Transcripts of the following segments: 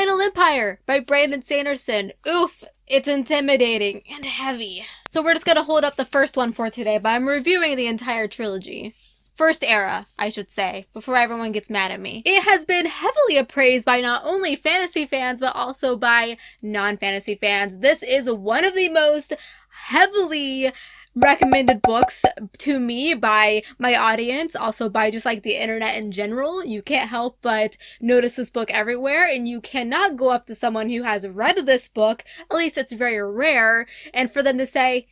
Final Empire by Brandon Sanderson. Oof, it's intimidating and heavy. So we're just gonna hold up the first one for today, but I'm reviewing the entire trilogy. First era, I should say, before everyone gets mad at me. It has been heavily appraised by not only fantasy fans, but also by non-fantasy fans. This is one of the most heavily recommended books to me by my audience, also by just like the internet in general. You can't help but notice this book everywhere, and you cannot go up to someone who has read this book, at least it's very rare, and for them to say,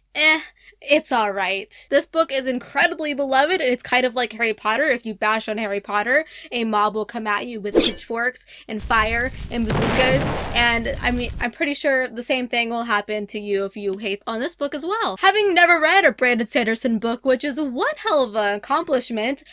it's alright. This book is incredibly beloved, and it's kind of like Harry Potter. If you bash on Harry Potter, a mob will come at you with pitchforks and fire and bazookas, and I mean, I'm pretty sure the same thing will happen to you if you hate on this book as well. Having never read a Brandon Sanderson book, which is one hell of an accomplishment,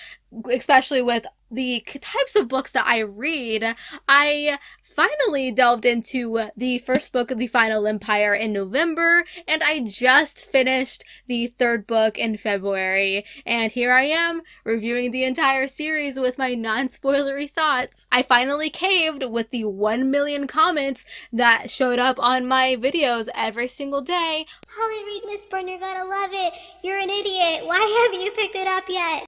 especially with the types of books that I read, I finally delved into the first book of the Final Empire in November, and I just finished the third book in February, and here I am reviewing the entire series with my non-spoilery thoughts. I finally caved with the 1 million comments that showed up on my videos every single day. Holly, read Mistborn, you're gonna love it. You're an idiot. Why haven't you picked it up yet?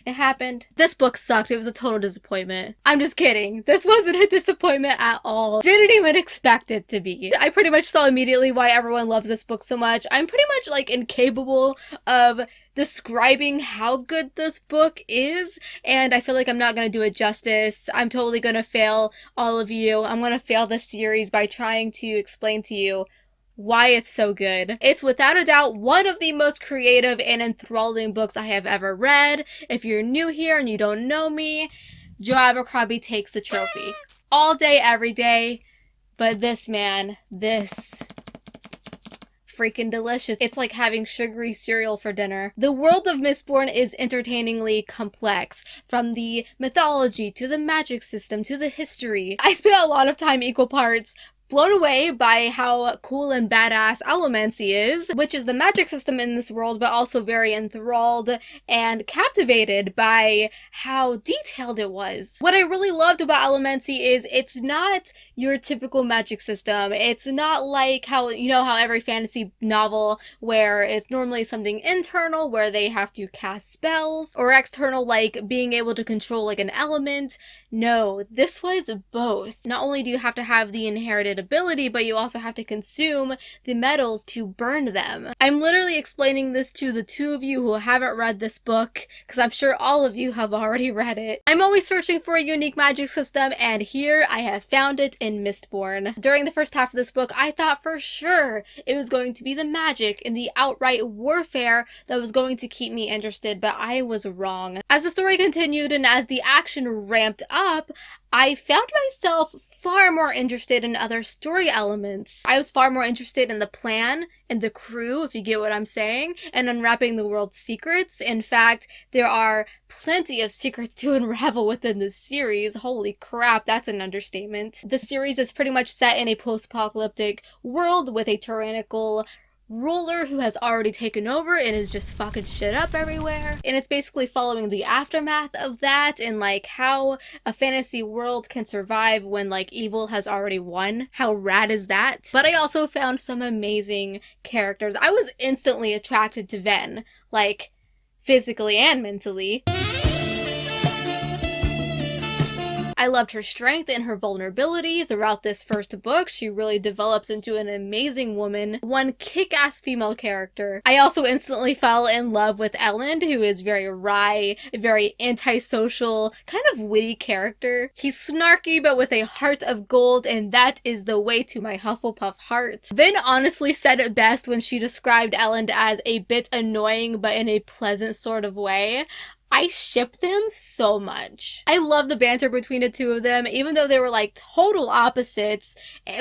It happened. This book sucked. It was a total disappointment. I'm just kidding. This wasn't a disappointment at all. Didn't even expect it to be. I pretty much saw immediately why everyone loves this book so much. I'm pretty much like incapable of describing how good this book is, and I feel like I'm not gonna do it justice. I'm totally gonna fail all of you. I'm gonna fail this series by trying to explain to you why it's so good. It's without a doubt one of the most creative and enthralling books I have ever read. If you're new here and you don't know me, Joe Abercrombie takes the trophy. All day, every day. But this man, this freaking delicious. It's like having sugary cereal for dinner. The world of Mistborn is entertainingly complex, from the mythology to the magic system to the history. I spent a lot of time equal parts blown away by how cool and badass allomancy is, which is the magic system in this world, but also very enthralled and captivated by how detailed it was. What I really loved about allomancy is it's not your typical magic system. It's not like how, you know, how every fantasy novel where it's normally something internal where they have to cast spells, or external like being able to control like an element. No, this was both. Not only do you have to have the inherited ability, but you also have to consume the metals to burn them. I'm literally explaining this to the two of you who haven't read this book, because I'm sure all of you have already read it. I'm always searching for a unique magic system, and here I have found it in Mistborn. During the first half of this book, I thought for sure it was going to be the magic and the outright warfare that was going to keep me interested, but I was wrong. As the story continued and as the action ramped up, I found myself far more interested in other story elements. I was far more interested in the plan and the crew, if you get what I'm saying, and unwrapping the world's secrets. In fact, there are plenty of secrets to unravel within this series. Holy crap, that's an understatement. The series is pretty much set in a post-apocalyptic world with a tyrannical ruler who has already taken over and is just fucking shit up everywhere. And it's basically following the aftermath of that and like how a fantasy world can survive when like evil has already won. How rad is that? But I also found some amazing characters. I was instantly attracted to Ven, like physically and mentally. I loved her strength and her vulnerability. Throughout this first book, she really develops into an amazing woman, one kick-ass female character. I also instantly fell in love with Elend, who is very wry, a very antisocial, kind of witty character. He's snarky but with a heart of gold, and that is the way to my Hufflepuff heart. Vin honestly said it best when she described Elend as a bit annoying but in a pleasant sort of way. I ship them so much. I love the banter between the two of them, even though they were like total opposites,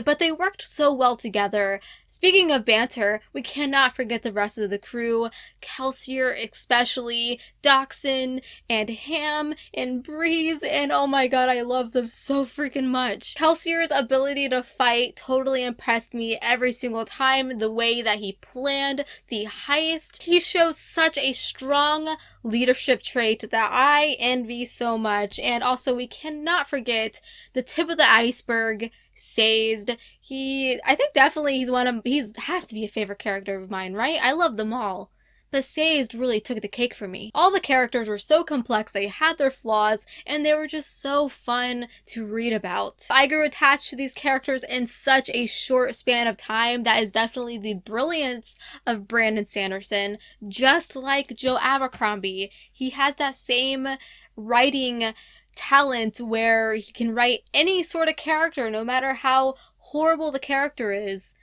but they worked so well together. Speaking of banter, we cannot forget the rest of the crew. Kelsier especially, Dachshund, and Ham, and Breeze, and oh my god, I love them so freaking much. Kelsier's ability to fight totally impressed me every single time. The way that he planned the heist. He shows such a strong leadership trait that I envy so much. And also, we cannot forget the tip of the iceberg, Sazed. I think definitely he's has to be a favorite character of mine, right? I love them all. But Sazed really took the cake for me. All the characters were so complex, they had their flaws, and they were just so fun to read about. I grew attached to these characters in such a short span of time. That is definitely the brilliance of Brandon Sanderson. Just like Joe Abercrombie, he has that same writing talent where he can write any sort of character, no matter how horrible the character is.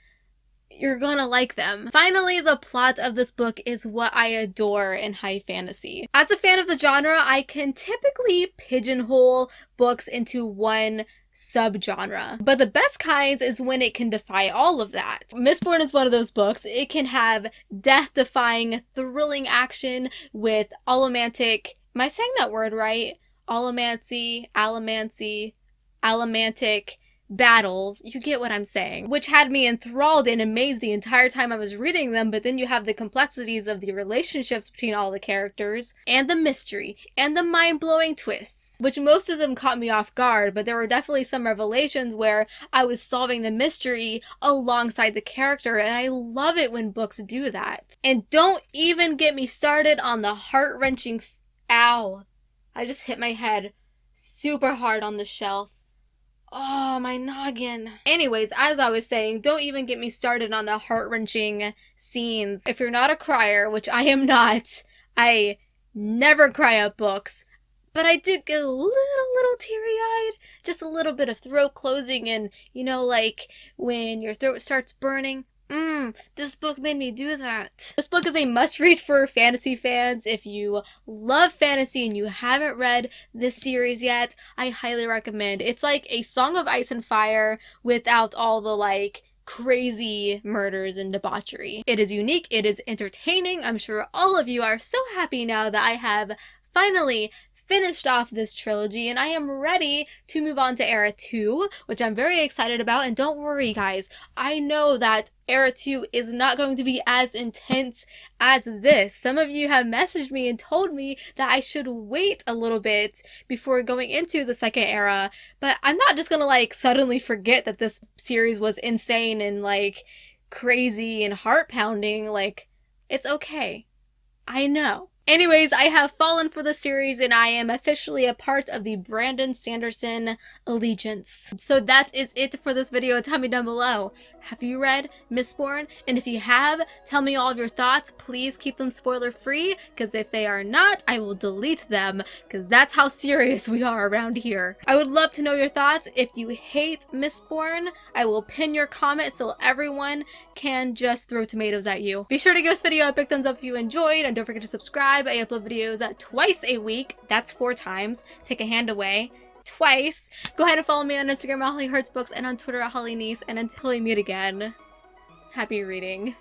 You're gonna like them. Finally, the plot of this book is what I adore in high fantasy. As a fan of the genre, I can typically pigeonhole books into one subgenre. But the best kinds is when it can defy all of that. Mistborn is one of those books. It can have death-defying, thrilling action with allomantic... Am I saying that word right? Allomantic battles, you get what I'm saying, which had me enthralled and amazed the entire time I was reading them. But then you have the complexities of the relationships between all the characters, and the mystery, and the mind-blowing twists, which most of them caught me off guard, but there were definitely some revelations where I was solving the mystery alongside the character, and I love it when books do that. And don't even get me started on the heart-wrenching ow. I just hit my head super hard on the shelf. Oh, my noggin. Anyways, as I was saying, don't even get me started on the heart-wrenching scenes. If you're not a crier, which I am not, I never cry at books, but I did get a little teary-eyed. Just a little bit of throat closing and, you know, like when your throat starts burning. This book made me do that. This book is a must-read for fantasy fans. If you love fantasy and you haven't read this series yet, I highly recommend. It's like a Song of Ice and Fire without all the, like, crazy murders and debauchery. It is unique. It is entertaining. I'm sure all of you are so happy now that I have finally finished off this trilogy, and I am ready to move on to Era 2, which I'm very excited about. And don't worry, guys, I know that Era 2 is not going to be as intense as this. Some of you have messaged me and told me that I should wait a little bit before going into the second era, but I'm not just gonna, like, suddenly forget that this series was insane and, like, crazy and heart-pounding. Like, it's okay. I know. Anyways, I have fallen for the series and I am officially a part of the Brandon Sanderson allegiance. So that is it for this video. Tell me down below, have you read Mistborn? And if you have, tell me all of your thoughts. Please keep them spoiler free, because if they are not, I will delete them, because that's how serious we are around here. I would love to know your thoughts. If you hate Mistborn, I will pin your comment so everyone can just throw tomatoes at you. Be sure to give this video a big thumbs up if you enjoyed, and don't forget to subscribe. I upload videos twice a week. That's 4 times. Take a hand away. Twice. Go ahead and follow me on Instagram at HollyHeartsBooks and on Twitter at HollyNiece. And until we meet again, happy reading.